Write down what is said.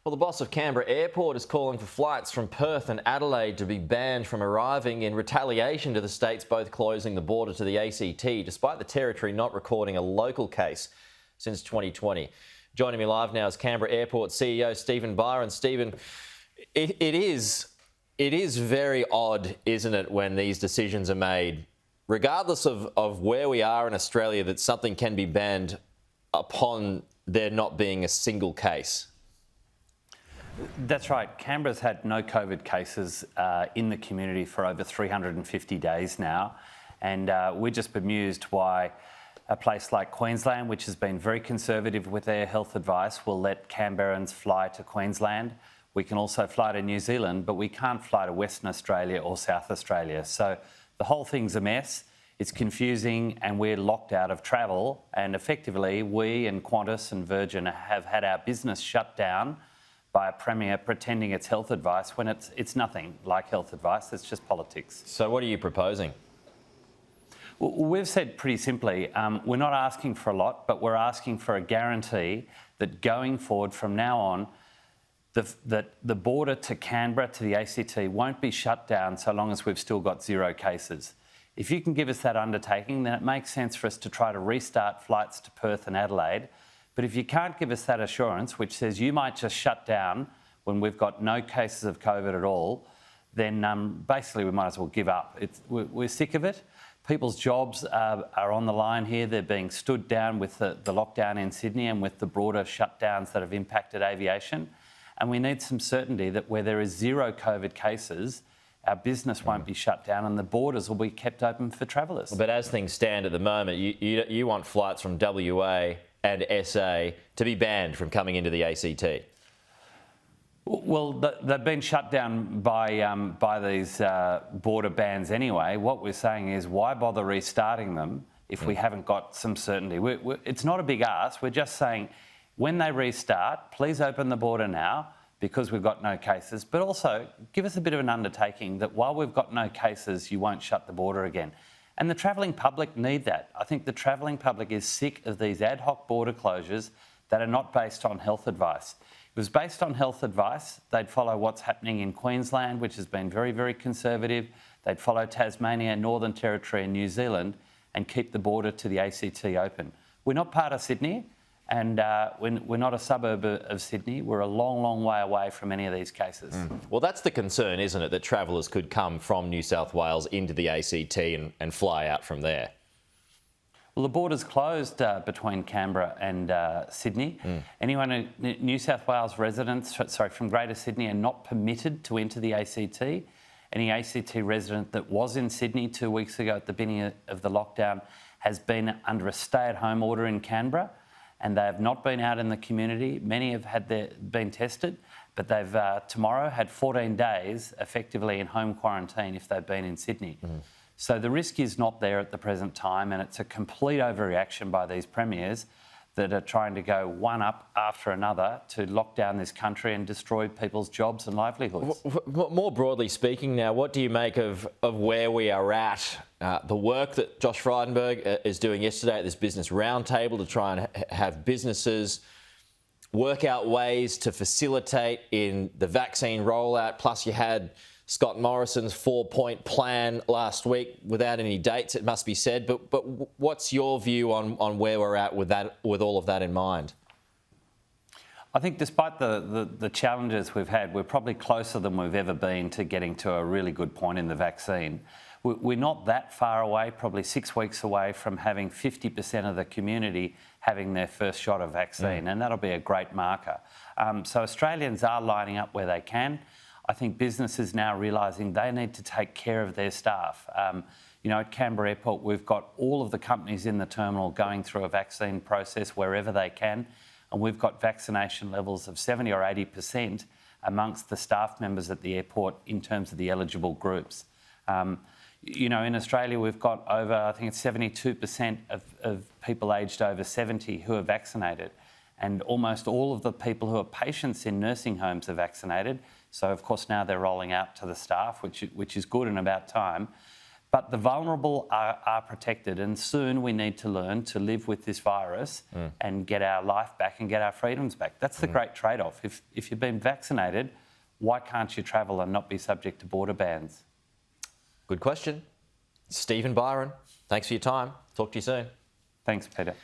Well, the boss of Canberra Airport is calling for flights from Perth and Adelaide to be banned from arriving in retaliation to the states both closing the border to the ACT, despite the territory not recording a local case since 2020. Joining me live now is Canberra Airport CEO Stephen Byron. Stephen, it is very odd, isn't it, when these decisions are made, regardless of where we are in Australia, that something can be banned upon there not being a single case? That's right. Canberra's had no COVID cases in the community for over 350 days now. And we're just bemused why a place like Queensland, which has been very conservative with their health advice, will let Canberrans fly to Queensland. We can also fly to New Zealand, but we can't fly to Western Australia or South Australia. So the whole thing's a mess. It's confusing and we're locked out of travel. And effectively, we and Qantas and Virgin have had our business shut down by a premier pretending it's health advice when it's nothing like health advice, it's just politics. So what are you proposing? We've said pretty simply, we're not asking for a lot, but we're asking for a guarantee that going forward from now on, that the border to Canberra, to the ACT, won't be shut down so long as we've still got zero cases. If you can give us that undertaking, then it makes sense for us to try to restart flights to Perth and Adelaide. But if you can't give us that assurance, which says you might just shut down when we've got no cases of COVID at all, then basically we might as well give up. We're sick of it. People's jobs are on the line here. They're being stood down with the lockdown in Sydney and with the broader shutdowns that have impacted aviation. And we need some certainty that where there is zero COVID cases, our business won't be shut down and the borders will be kept open for travellers. But as things stand at the moment, you want flights from WA and SA to be banned from coming into the ACT? Well, they've been shut down by these border bans anyway. What we're saying is, why bother restarting them if we haven't got some certainty? It's not a big ask. We're just saying, when they restart, please open the border now because we've got no cases, but also give us a bit of an undertaking that while we've got no cases, you won't shut the border again. And the travelling public need that. I think the travelling public is sick of these ad hoc border closures that are not based on health advice. If it was based on health advice, they'd follow what's happening in Queensland, which has been very, very conservative. They'd follow Tasmania, Northern Territory and New Zealand and keep the border to the ACT open. We're not part of Sydney and we're not a suburb of Sydney. We're a long, long way away from any of these cases. Well, that's the concern, isn't it, that travellers could come from New South Wales into the ACT and fly out from there? Well, the border's closed between Canberra and Sydney. Anyone, New South Wales residents, from Greater Sydney are not permitted to enter the ACT. Any ACT resident that was in Sydney 2 weeks ago at the beginning of the lockdown has been under a stay-at-home order in Canberra and they have not been out in the community. Many have been tested, but they've tomorrow had 14 days effectively in home quarantine if they've been in Sydney. So the risk is not there at the present time, and it's a complete overreaction by these premiers that are trying to go one up after another to lock down this country and destroy people's jobs and livelihoods. More broadly speaking now, what do you make of where we are at? The work that Josh Frydenberg is doing yesterday at this business roundtable to try and have businesses work out ways to facilitate in the vaccine rollout, plus you had Scott Morrison's 4-point plan last week without any dates, it must be said. But what's your view on where we're at with all of that in mind? I think despite the challenges we've had, we're probably closer than we've ever been to getting to a really good point in the vaccine. We're not that far away, probably 6 weeks away from having 50% of the community having their first shot of vaccine, and that'll be a great marker. So Australians are lining up where they can. I think businesses now realising they need to take care of their staff. At Canberra Airport, we've got all of the companies in the terminal going through a vaccine process wherever they can, and we've got vaccination levels of 70 or 80% amongst the staff members at the airport in terms of the eligible groups. In Australia, we've got over, I think it's 72% of people aged over 70 who are vaccinated, and almost all of the people who are patients in nursing homes are vaccinated. So, of course, now they're rolling out to the staff, which is good and about time. But the vulnerable are protected, and soon we need to learn to live with this virus and get our life back and get our freedoms back. That's the great trade-off. If you've been vaccinated, why can't you travel and not be subject to border bans? Good question. Stephen Byron, thanks for your time. Talk to you soon. Thanks, Peter.